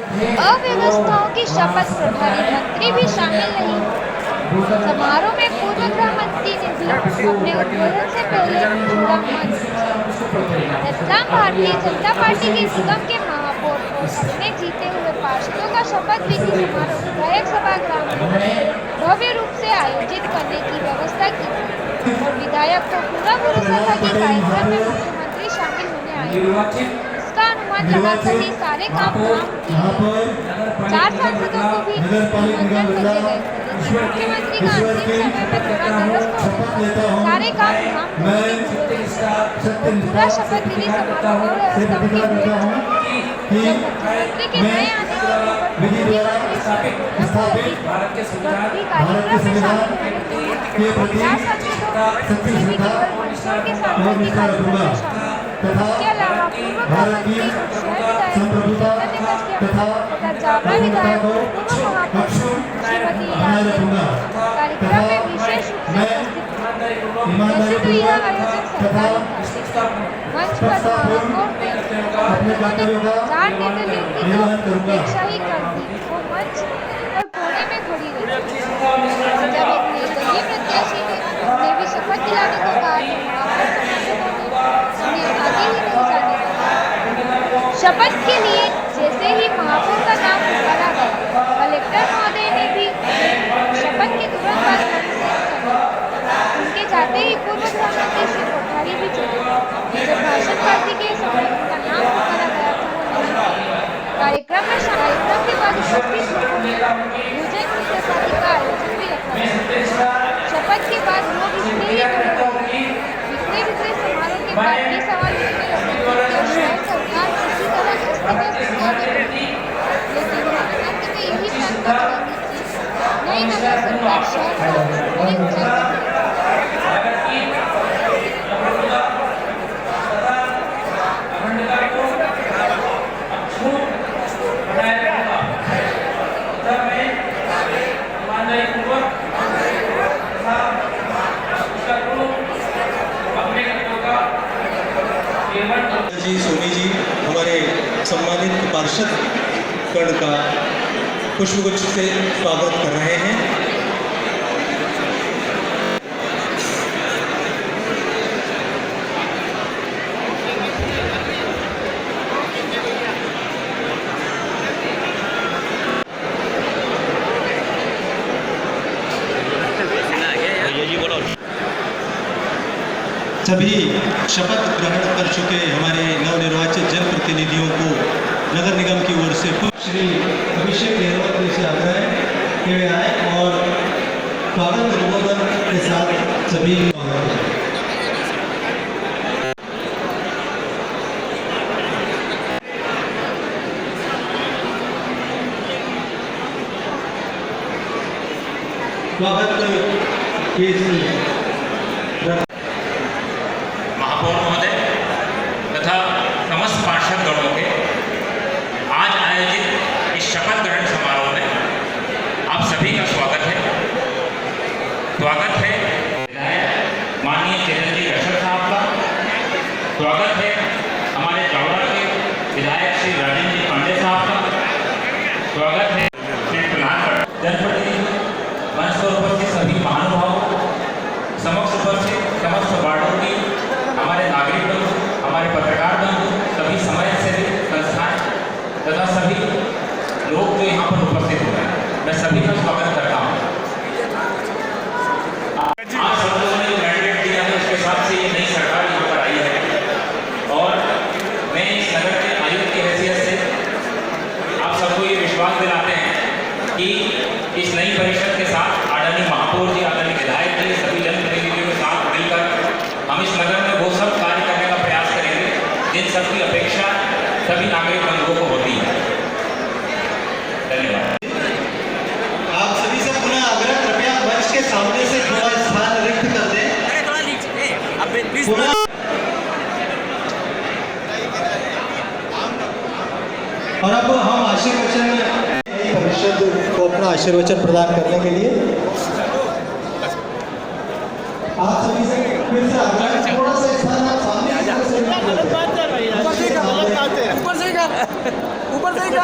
अव्यवस्थाओं की शपथ प्रभारी मंत्री भी शामिल नहीं। समारोह में पूर्व गृह मंत्री ने भी अपने उद्बोधन से पहले छोड़ा मंच। रतलाम भारतीय जनता पार्टी के निगम के महापौर और अपने जीते हुए पार्षदों का शपथ विधि समारोह विधायक सभागृह में भव्य रूप से आयोजित करने की व्यवस्था की थी और विधायक को पूरा भरोसा था कि कार्यक्रम में मुख्यमंत्री शामिल होने आए। इसका अनुमान लगाकर ही सारे काम किए। 4 सांसदों को भी निमंत्रण भेजे गए थे। मुख्यमंत्री का अंतिम समय में थोड़ा निरस्त होने पर सारे काम पूरा शपथ विधि समारोह व्यवस्था की हुई। जब मुख्यमंत्री के नए आने के कार्यक्रम में शामिल होने 4 सांसदों से भी केवल मंचों के सांसद कार्यक्रम में शामिल। इसके अलावा पूर्व गृहमंत्री तथा जावरा विधायक पूर्व महापौर श्रीमती कार्यक्रम में विशेष रूप से उपस्थित। वैसे तो यह आयोजन सरकारी था। मंच पर महापौर ने मुख्यमंत्री 4 निर्दलीयों की अपेक्षा ही कर दी। वो मंच पर कोने में खड़ी रही। जब एक निर्दलीय प्रत्याशी ने भी शपथ दिलाने को कहा तो उन्हें आगे ही नहीं जाने दिया। शपथ के लिए जैसे ही महापौर का नाम पुकारा गया, कलेक्टर महोदय ने भी शपथ के तुरंत बाद मंच से चले। उनके जाते ही पूर्व गृहमंत्री श्री कोठारी भी चले। जब भाषण पार्टी के समय उनका नाम पुकारा गया तो वो नहीं। कार्यक्रम के बाद उपस्थित लोगों ने भोजन की प्रसादी का आयोजन भी रखा गया। शपथ के बाद लोग इसलिए ही खड़े रहे। बिखरे समारोह के बाद ये सवाल उठने लगे कि शायद सरकार किसी तरह अस्त-व्यस्त हो गई। लेकिन अंत में यही फैसला करेगी कि नई नगर सरकार शहर को बड़ी ऊंचाई जी सोनी जी हमारे सम्मानित पार्षद गण का पुष्पगुच्छ से स्वागत कर रहे हैं। सभी शपथ ग्रहण कर चुके हमारे नवनिर्वाचित जनप्रतिनिधियों को नगर निगम की ओर से श्री अभिषेक नेहरवत जी से आग्रह है कि वे आए और स्वागत अनुमोदन के साथ सभी स्वागत के महापौर महोदय तथा समस्त पार्षद गणों के आज आयोजित इस शपथ ग्रहण समारोह में आप सभी का स्वागत है। स्वागत है विधायक माननीय चिरंजीवी रक्षक साहब का। स्वागत है हमारे जावरा के विधायक श्री राजेंद्र जी पांडे साहब का। स्वागत है श्री प्रधान जनप्रतिनिधि मंच पर उपस्थित सभी महानुभावों, समक्ष उपस्थित समस्त वार्डों की हमारे नागरिक बंधु, हमारे पत्रकार बंधु, सभी समाज सेवी संस्थाएं तथा सभी लोग जो यहाँ पर उपस्थित हो रहे हैं, मैं सभी का स्वागत करता हूँ। आप सब लोगों ने जो मैंडेट दिया है उसके हिसाब से ये नई सरकार यहाँ पर आई है और मैं इस नगर के आयुक्त की हैसियत से आप सबको ये विश्वास दिलाते हैं कि इस नई परिषद के साथ आदरणीय महापौर जी, आदरणीय विधायक जी, सभी जनप्रतिनिधियों के साथ मिलकर हम इस नगर में वो सब कार्य करने का प्रयास करेंगे जिन सबकी अपेक्षा सभी नागरिक बंधुओं को होती है। धन्यवाद। आप सभी से पुनः आग्रह, कृपया मंच के सामने से थोड़ा स्थान रिक्त कर दें। और अब हम आशीर्वचन परिषद को अपना आशीर्वचन प्रदान करने के लिए आप सभी से फिर से आग्रह, थोड़ा सा स्थान आप सामने ऊपर से ही कर।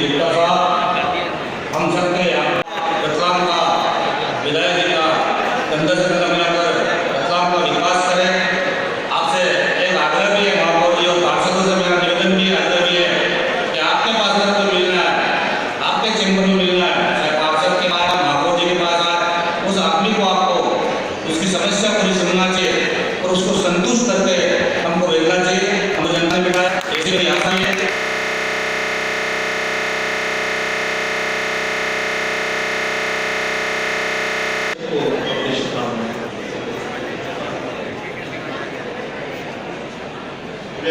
गुप्ता साहब, हम सबके रतलाम का विधायक जी का कंधे से कंधा मिलाकर रतलाम का विकास करें। आपसे एक आग्रह भी है, महापौर जी और पार्षदों से मेरा निवेदन भी आग्रह भी है कि आपके पास अगर कोई मिलना है, आपके चैम्बर में मिलना है, चाहे पार्षद के पास महापौर जी के पास आए, उस आदमी को आपको उसकी समस्या को भी सुनना चाहिए और उसको संतुष्ट करके हमको भेजना चाहिए। हम जनता के पास ऐसी कोई आशा है।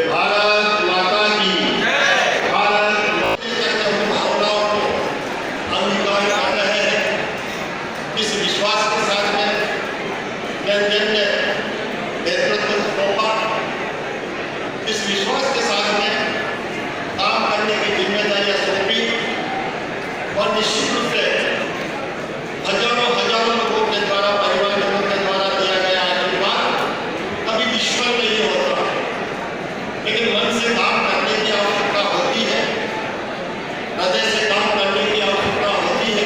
भारत माता की जय। भारत भावनाओं को अंगीकार कर रहे हैं। इस विश्वास के साथ में नेतृत्व सौंपा। इस विश्वास के साथ में काम करने की जिम्मेदारियां सौंपी और निश्चित रूप से हजारों लोगों के द्वारा, परिवारों के द्वारा दिया गया आशीर्वाद कभी विश्वास नहीं होता, लेकिन मन से काम करने की आवश्यकता होती है, हृदय से काम करने की आवश्यकता होती है,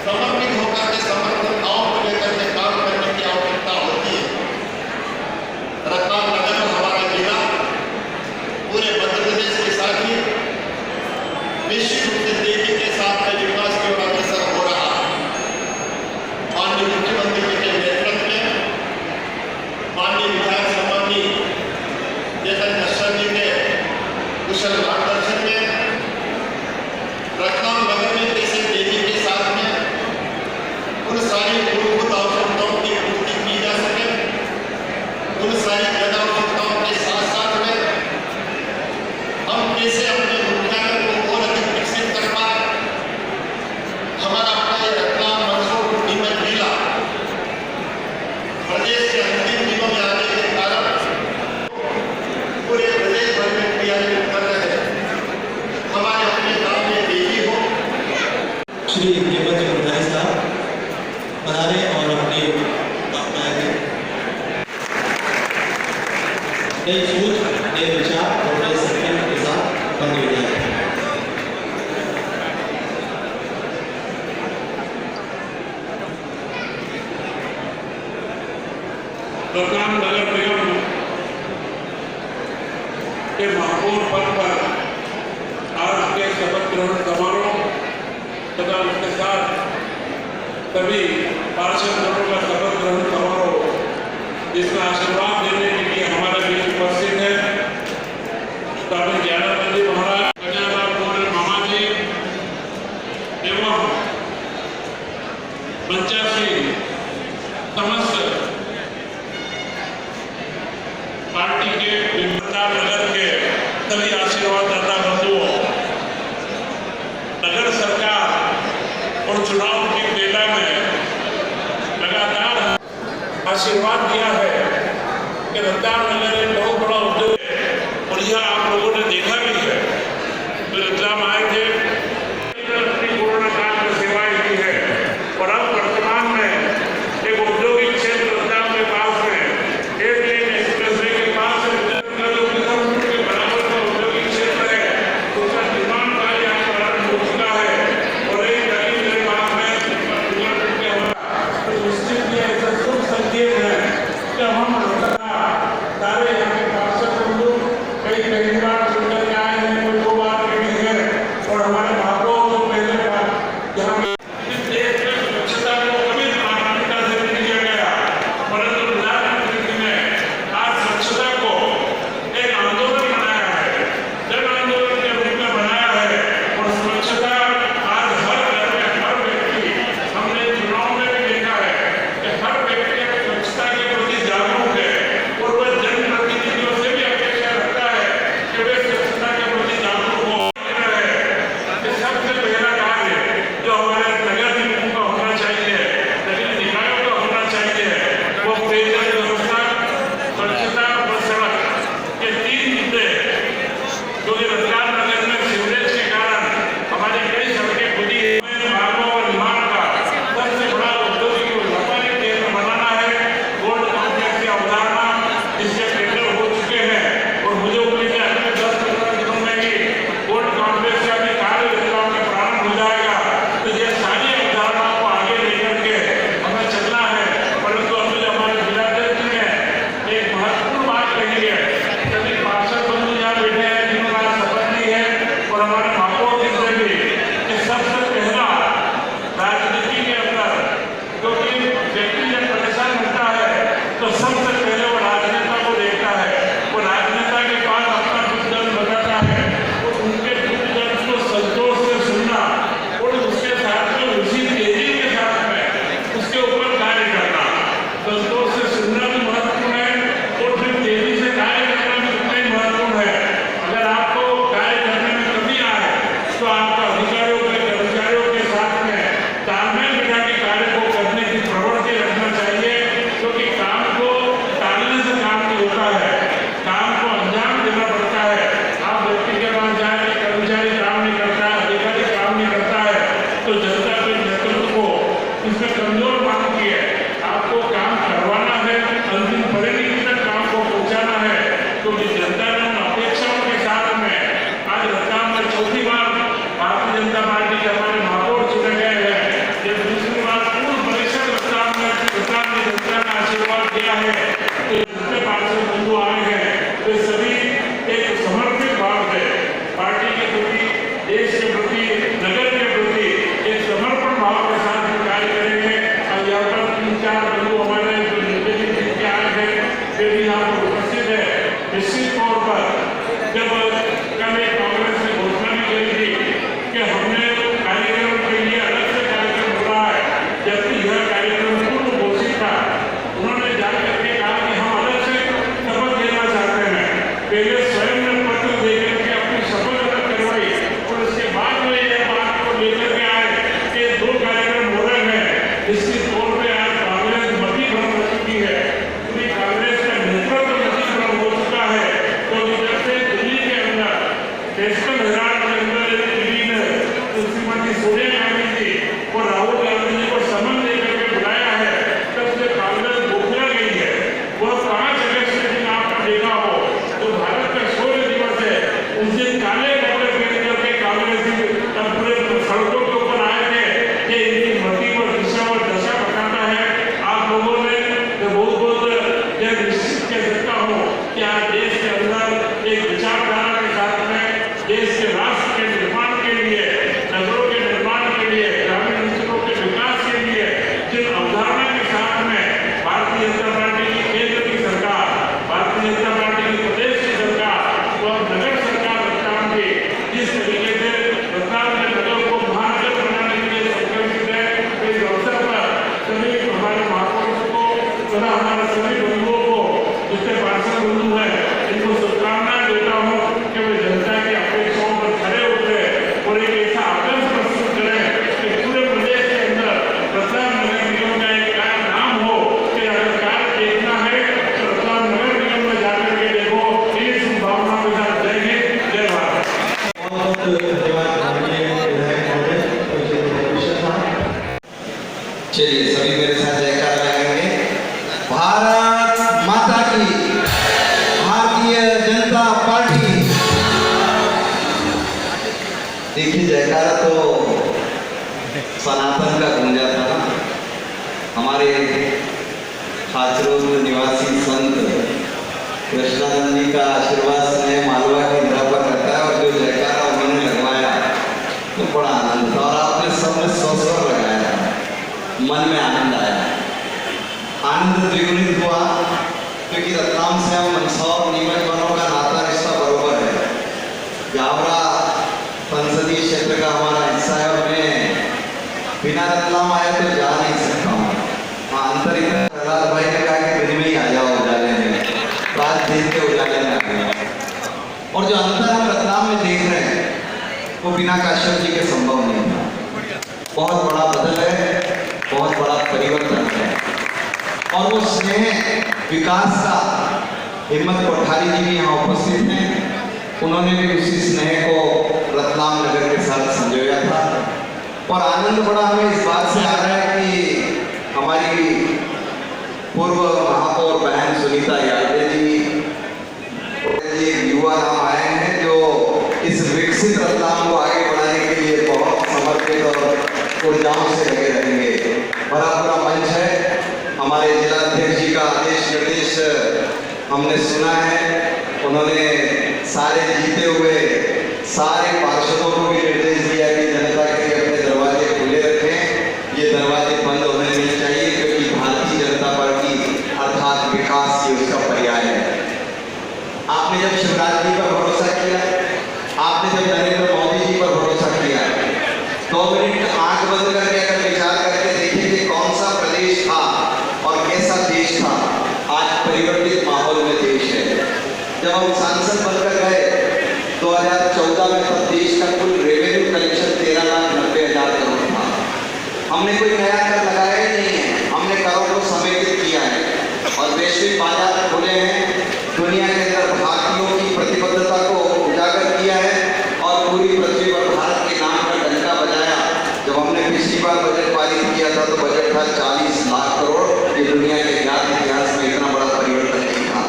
समर्पित होकर के समर्पण भाव को लेकर के काम करने की आवश्यकता होती है। रतलाम नगर हमारा जिला पूरे मध्य प्रदेश के साथ ही निश्चित रूप से तेजी के साथ में विकास की ओर अग्रसर हो रहा है। माननीय मुख्यमंत्री जी के नेतृत्व में, माननीय विधायक सम्मानी चेतन दर्शन जी के कुशल मार्गदर्शन में रतलाम नगर में कैसे तेजी के साथ में उन सारी मूलभूत आवश्यकताओं की पूर्ति की जा सके, उन सारी जन आवश्यकताओं के साथ साथ में हम कैसे अपने मुख्यालय को और अधिक विकसित कर पाए। हमारा अपना ये रतलाम मंदसौर नीमच जिला प्रदेश के अंतिम जिलों में आने के कारण पूरे प्रदेश भर में क्रियान्वित कर रहे हैं। हमारे अपने काम में तेजी हो। श्री हेमंत गुरदारी साहब पधारे और अपनी अपना नई सोच, नए विचार और नए संकल्प के साथ बंद हो जाए। रतलाम नगर निगम के महापौर पद पर आज के शपथ ग्रहण समारोह तथा उसके साथ सभी पार्षदों का शपथ ग्रहण समारोह, जिसका आशीर्वाद देने के लिए हमारे बीच उपस्थित है स्वामी ज्ञानानंद जी महाराज, कन्यादान मोहन मामा जी एवं 85 समस्त पार्टी के रतलाम नगर के सभी आशीर्वाददाता बंधुओं, नगर सरकार और चुनाव की बेला में लगातार आशीर्वाद दिया है कि रतलाम नगर एक बहुत बड़ा उद्योग है और यह आप लोगों ने देखा भी है। तो रतलाम आए थे, अपनी कोरोना काल में सेवाएं की है और अब वर्तमान में एक औद्योगिक क्षेत्र रतलाम के पास में एक लेन एक्सप्रेसवे के पास के बराबर का औद्योगिक क्षेत्र है, उसका निर्माण कार्य यहाँ प्रारंभ हो चुका है और एक गली मेरे पास में तो निश्चित ही ऐसा शुभ संकेत है कि हम सारे यहाँ के पार्षद बंधु कई चलिए सभी मेरे साथ जयकार लगाएंगे। भारत माता की, भारतीय जनता पार्टी। देखिए जयकारा तो सनातन का गूंजा था ना। हमारे खाचरों निवासी संत कृष्णानंद जी का आशीर्वाद स्नेह मालवा की धरा पर रहता है, और जो जयकारा उन्होंने लगवाया तो बड़ा आनंद था, और आपने सबने स्वर लगाया, मन में आनंद आया। आनंद द्विगुणित हुआ क्योंकि रतलाम से हम मंदसौर नीमच वालों का नाता रिश्ता बरोबर है। जावरा संसदीय क्षेत्र का हमारा हिस्सा है, और मैं बिना रतलाम आया तो जा नहीं सकता हूँ। हाँ, अंतरिक प्रहलाद भाई ने कहा कि दिन में ही आ जाओ उजाले में, रात दिन के उजाले में आ गए। और जो अंतर हम रतलाम में देख रहे हैं वो बिना काश्यप जी के संभव नहीं था। बहुत बड़ा बदल है, बहुत बड़ा परिवर्तन है, और वो स्नेह विकास का हिम्मत कोठारी जी भी यहाँ उपस्थित हैं। उन्होंने भी उसी स्नेह को रतलाम नगर के साथ संजोया था, और आनंद बड़ा हमें इस बात से आ रहा है कि हमारी पूर्व महापौर बहन सुनीता यादव जी युवा नाम आए हैं जो इस विकसित रतलाम को आगे बढ़ाने के लिए बहुत समर्पित और ऊर्जाओं से लगे रहेंगे। बड़ा पूरा मंच है। हमारे जिलाध्यक्ष जी का आदेश निर्देश हमने सुना है। उन्होंने सारे जीते हुए सारे पार्षदों को भी निर्देश दिया कि जनता के लिए अपने दरवाजे खुले रखें। ये दरवाजे बंद होने नहीं चाहिए, क्योंकि भारतीय जनता पार्टी अर्थात विकास की उसका पर्याय है। आपने जब शिवराज जी पर भरोसा किया, आपने जब नरेंद्र मोदी जी पर भरोसा किया, 2 मिनट आंख बंद करके अगर विचार करके देखें कि कौन सा प्रदेश था और कैसा देश था, आज परिवर्तित माहौल में देश है। जब हम सांसद बनकर गए 2014 में, तब देश का कुल रेवेन्यू कलेक्शन 13,90,000 करोड़ था। हमने कोई नया कर लगाया ही नहीं है, हमने करों को समेकित किया है, और वैश्विक बाजार खुले हैं। दुनिया के अंदर भारतीयों की प्रतिबद्धता को उजागर किया है, और पूरी पृथ्वी पर भारत के नाम का डंका बजाया। जब हमने पिछली बार बजट पारित किया था तो बजट था 40 लाख करोड़। ये दुनिया के ज्ञात इतिहास में इतना बड़ा परिवर्तन नहीं था।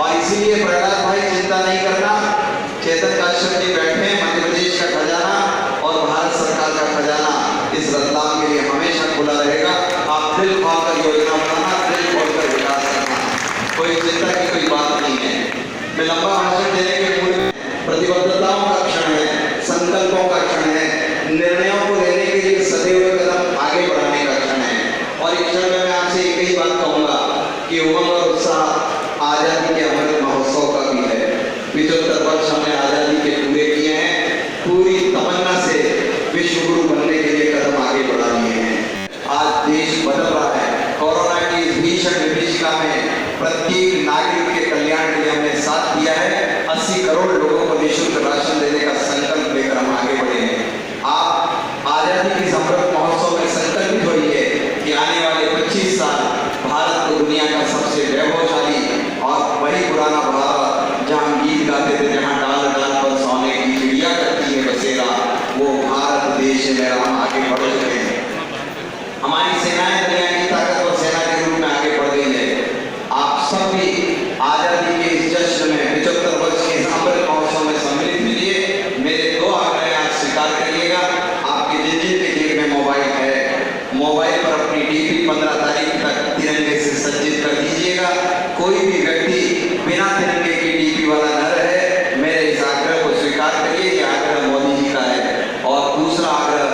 और इसीलिए प्रहलाद भाई चिंता नहीं करना, चेतन काश्यप जी बैठे, मध्य प्रदेश का खजाना और भारत सरकार का खजाना इस रतलाम के लिए हमेशा खुला रहेगा। आप दिल खोलकर योजना बनाना, दिल खोलकर विकास करना, कोई चिंता की कोई बात नहीं है। मैं लंबा भाषण देने के पूर्व प्रतिबद्धताओं का क्षण है, संकल्पों का क्षण है, निर्णयों को लेने के लिए सदैव कदम आगे बढ़ाने का क्षण है। और इस क्षण में मैं आपसे एक ही बात कहूंगा कि उमंग और उत्साह आजादी के अमृत महोत्सव का भी है। 75 वर्ष हमने आजादी के पूरे किए हैं, पूरी तमन्ना से विश्व गुरु बनने के लिए कदम आगे बढ़ा लिए हैं। आज देश बदल रहा है। कोरोना की इस भीषण विभीषिका में प्रत्येक नागरिक के कल्याण के लिए हमने साथ दिया है। 80 करोड़ लोगों को निःशुल्क राशन देने का संकल्प लेकर हम आगे बढ़े हैं। आप आजादी के अमृत महोत्सव में संकल्पित होइए कि आने वाले 25 साल भारत को दुनिया का सबसे वैभवशाली और वही पुराना भारत जहाँ गीत गाते थे, जहाँ डाल डाल पर सोने की चिड़िया करती है बसेरा, वो भारत देश में हम आगे बढ़ चुके हैं। हमारी सेनाएं दुनिया की ताकतवर सेना के रूप में आगे बढ़ गई है। आप सब भी आजादी के इस जश्न में 75 वर्ष के अमृत महोत्सव में सम्मिलित हुए। मेरे 2 आग्रह आज स्वीकार करिएगा। आपके जिन जिन के जेब में मोबाइल है, मोबाइल पर अपनी डीपी 15 तारीख तक तिरंगे से सज्जित कर दीजिएगा। कोई भी व्यक्ति बिना तिरंगे की डीपी वाला न रहे। मेरे इस आग्रह को स्वीकार करिए, ये आग्रह मोदी जी का है। और दूसरा आग्रह,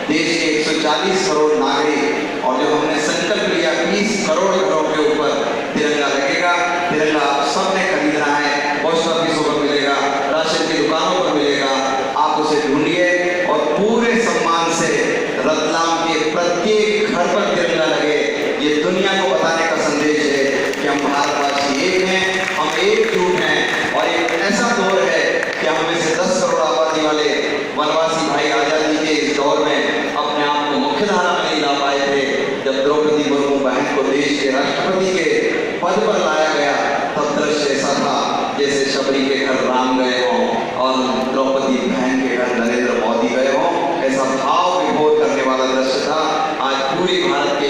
देश के 140 करोड़ नागरिक, और जो हमने संकल्प लिया 20 करोड़ घरों के ऊपर तिरंगा लगेगा। तिरंगा आप सबने खरीदना है, पोस्ट ऑफिसों पर मिलेगा, राशन की दुकानों पर मिलेगा। आप उसे ढूंढिए और पूरे सम्मान से रतलाम के प्रत्येक घर पर तिरंगा लगे। ये दुनिया को बताने का संदेश है कि हम भारतवासी एक हैं, हम एकजुट हैं। और एक ऐसा दौर है कि हम में से 10 करोड़ आबादी वाले वनवासी भाई आजादी के इस दौर में अपने आप को मुख्यधारा में नहीं ला पाए थे। जब द्रौपदी मुर्मू बहन को देश के राष्ट्रपति के पद पर लाया गया, तब दृश्य ऐसा था जैसे शबरी के घर राम गए हों और द्रौपदी बहन के घर नरेंद्र मोदी गए हों। ऐसा भाव विभोर करने वाला दृश्य था। आज पूरी भारत के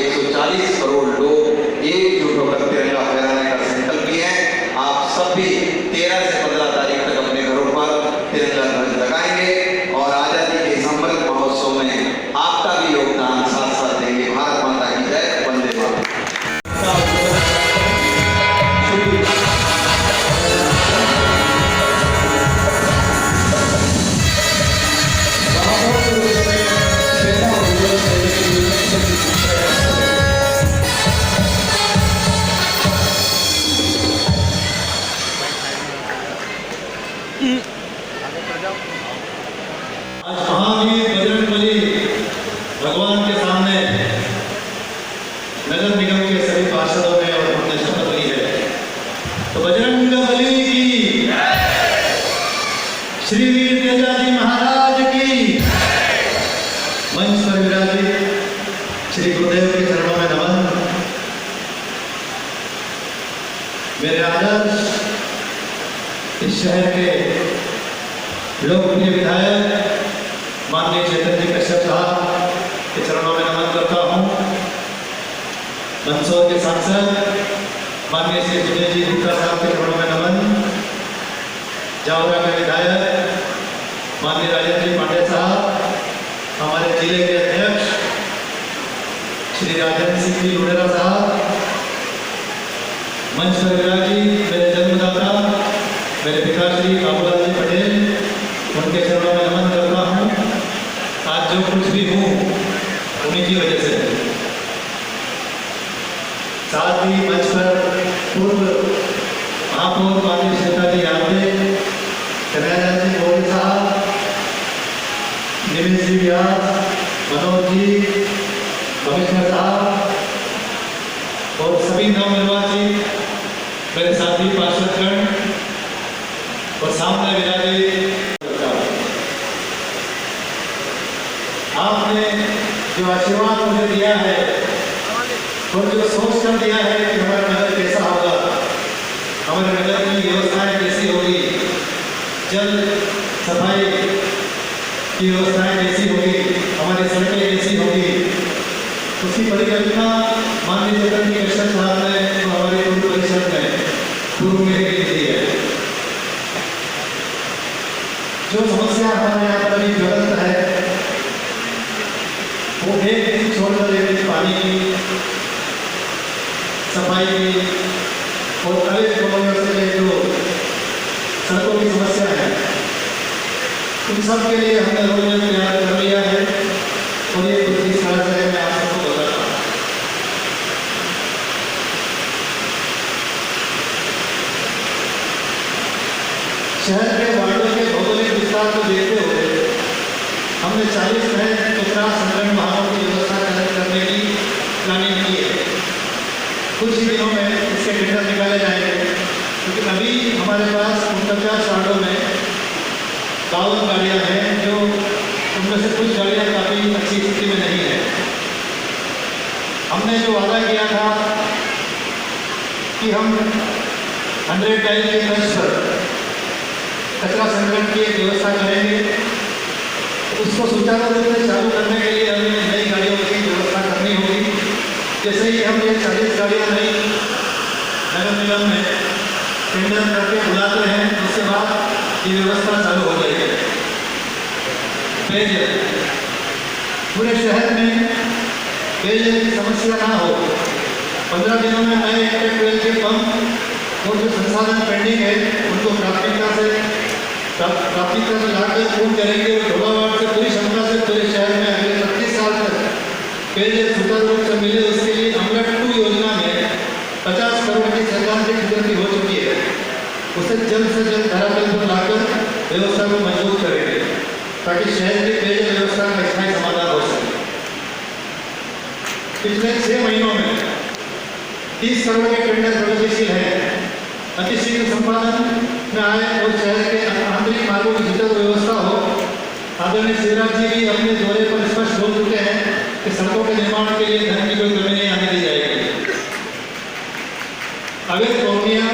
मंच पर विराजित श्री गुरुदेव के चरणों में नमन। मेरे आदर्श इस शहर के लोकप्रिय विधायक माननीय चेतन जी कश्यप साहब के चरणों में नमन करता हूँ। मंदसौर के सांसद माननीय श्री विजय जी गुप्ता साहब के चरणों में नमन। जावरा के विधायक माननीय राजेंद्र जी पांडे साहब, हमारे जिले के अध्यक्ष श्री राजेंद्र सिंह जी लोडेरा साहब, मंच पर विराजित मेरे जन्मदाता मेरे पिताश्री बाबूलाल जी पटेल, उनके चरणों में नमन करता हूँ। आज जो कुछ भी हूँ उन्हीं की वजह से। साथ ही मंच पर पूर्व महापौर माननीय श्वेता जी यादव, कन्हैया जी मोदी साहब, निमिष जी व्यास, मनोज जी, कमिश्नर साहब और सभी नवनिर्वाचित मेरे साथी पार्षदगण और सामने विराजित, आपने जो आशीर्वाद मुझे दिया है और जो सोच कर दिया है कि हमारा नगर कैसा होगा, हमारे नगर की व्यवस्थाएं कैसी होगी, जल सफाई की व्यवस्थाएं कैसी होगी, हमारी सड़कें कैसी होगी, उसकी परिकल्पना माननीय चेतन जी कश्यप साहब ने तो हमारे पूर्व परिषद में पूर्व में दी है। जो समस्या हमारे यहाँ पर अभी ज्वलंत है वो एक दिन छोड़कर एक दिन पानी की, सफाई की और अवैध कॉलोनियों से जो सड़कों की समस्या है, उन सब के लिए हमने रोड तैयार कर लिया है और ये कुछ इस तरह से मैं आप सबको बताता हूँ। शहर के वार्डों के भौगोलिक विस्तार को देखते हुए हमने 40 नए कचरा संग्रहण वाहनों की व्यवस्था करने की प्लानिंग की है। कुछ ही दिनों में इसके टेंडर निकाले जाएंगे, क्योंकि अभी हमारे पास 49 वार्डों में 52 गाड़ियाँ हैं, जो उनमें से कुछ गाड़ियाँ काफ़ी अच्छी स्थिति में नहीं है। हमने जो वादा किया था कि हम 100 टाइल के खर्च पर कचरा संग्रहण की एक व्यवस्था करेंगे, उसको सुचारू रूप से चालू करने के लिए हमें नई गाड़ियों की व्यवस्था करनी होगी। जैसे ही हम ये 40 गाड़ियाँ नई नगर निगम में टेंडर करके बुलाते हैं, उसके बाद ये व्यवस्था चालू हो जाएगी। पेयजल, पूरे शहर में पेयजल की समस्या ना हो। 15 दिनों में नए ट्यूबवेल के पंप और जो संसाधन पेंडिंग है उनको प्राथमिकता से लाकर पूर्ण करेंगे और ढोलावाड़ से पूरी क्षमता से पूरे शहर में अगले 25 साल तक पेयजल सुचारू रूप से मिले, उसके लिए अमृत 2 योजना में 50 करोड़ की सरकार की स्वीकृति हो चुकी है। उसे जल्द से जल्द धरातल पर लाकर व्यवस्था को मजबूत करेंगे ताकि शहर की पेयजल व्यवस्था का स्थायी समाधान हो सके। पिछले 6 महीनों में 30 करोड़ के टेंडर प्रगतिशील है, अतिशीघ्र संपादन में आए और शहर के आंतरिक मार्गों की सुचारू व्यवस्था हो। आदरणीय शिवराज जी भी अपने दौरे पर स्पष्ट बोल चुके हैं कि सड़कों के निर्माण के लिए धन की कोई कमी नहीं आने दी जाएगी। अवैध कॉलोनियाँ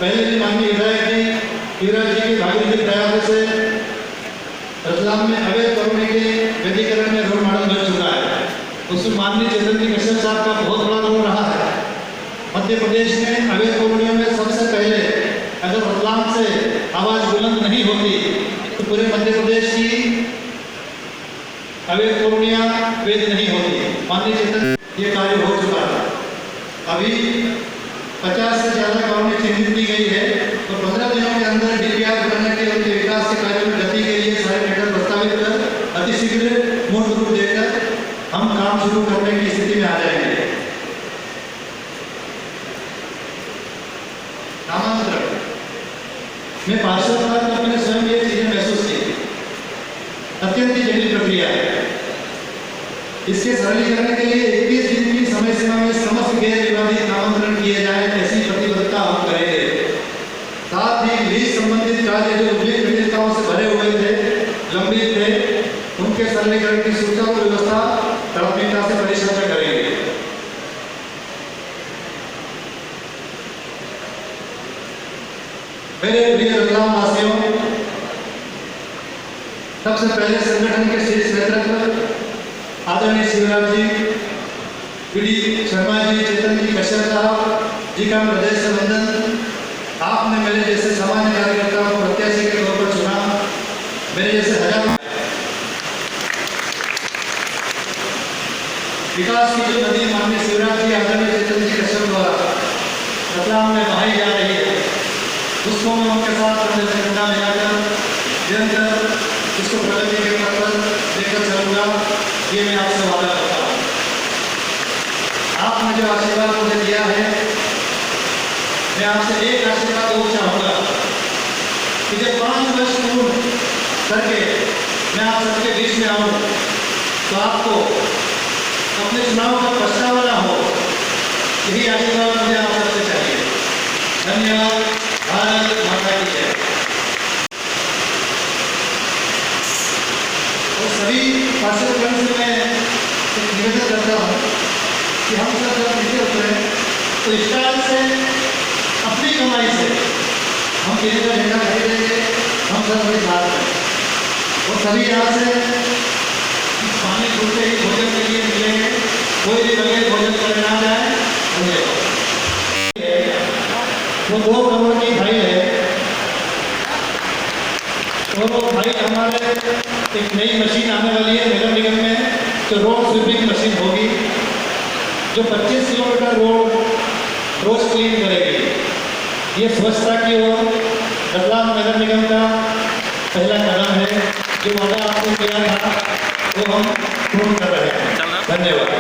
पहले भी माननीय विधायक जी शिवराज जी के भागीरथी प्रयासों से रतलाम में अवैध कॉलोनी के विधिकरण में रोल मॉडल बन चुका है। उसमें माननीय चेतन जी कश्यप साहब का बहुत बड़ा रोल रहा है। मध्य प्रदेश में अवैध कॉलोनियों में सबसे पहले अगर रतलाम से आवाज बुलंद नहीं होती तो पूरे मध्य प्रदेश की अवैध कॉलोनियाँ वैध नहीं होती। माननीय चेतन ये कार्य हो चुका है। अभी 50 से ज़्यादा कॉलोनी चिन्हित की गई है और 15 दिनों के अंदर डीपीआर बनने के उनके विकास के कार्यों में गति के लिए सारे टेंडर प्रस्तावित कर अतिशीघ्र मूल रूप देकर हम काम शुरू करने की स्थिति में आ जाएंगे। नामांतरण में पार्षद था तो मैंने स्वयं ये चीजें महसूस की। अत्यंत ही जटिल प्रक्रिया है। इसके सरलीकरण के लिए 21 दिन की समय सीमा में समस्त गैर विवादित नामांतरण किए जाए, ऐसी प्रतिबद्धता हम करेंगे। साथ ही लीज संबंधित कार्य जो विभिन्न जटिलताओं से भरे हुए थे, लंबित थे, उनके सौंदर्यीकरण की सुचारू व्यवस्था प्राथमिकता से परिचालन करेंगे। मेरे प्रिय रतलाम वासियों, सबसे पहले संगठन के शीर्ष नेतृत्व आदरणीय शिवराज जी, पीडी शर्मा जी, चेतन जी, कश्यप साहब जी का हृदय से वंदन। आपने मेरे जैसे सामान्य कार्यकर्ताओं को प्रत्याशी के तौर पर चुना। मेरे जैसे हजारों विकास की जो नदी माननीय शिवराज जी, आदरणीय चेतन जी, कश्यप द्वारा रतलाम में बहाई जा रही है, उसको मैं उनके साथ कंधे से कंधा मिलाकर निरंतर इसको प्रगति के पथ पर लेकर चलूंगा, ये मैं आपसे वादा करता हूँ। आपने जो आशीर्वाद मुझे दिया है, मैं आपसे एक आशीर्वाद और चाहूँगा कि जब 5 वर्ष पूर्ण करके मैं आप सबके बीच में आऊँ तो आपको अपने चुनाव का पछतावा ना हो, यही आशीर्वाद मुझे आप सबसे चाहिए। धन्यवाद। भारत माता की जय। और सभी पार्षदगण से मैं एक निवेदन करता हूँ कि हम सब जब नीचे उतरे तो स्टाइल से अपनी कमाई से हम किसी का झंडा खरीदेंगे, हम सब बड़ी बात करें। और सभी यहाँ से पानी खुलते ही भोजन के लिए निकलेंगे, कोई भी बगैर भोजन करे ना जाए। वो 2 करोड़ की भाई है, और वो भाई हमारे एक नई मशीन आने वाली है नगर निगम में, जो रोड स्वीपिंग मशीन होगी, जो 25 किलोमीटर रोड रोज क्लीन करेगी। ये स्वच्छता की ओर रतलाम नगर निगम का पहला कदम है। जो वादा आपने किया था वो हम पूर्ण कर रहे हैं। धन्यवाद।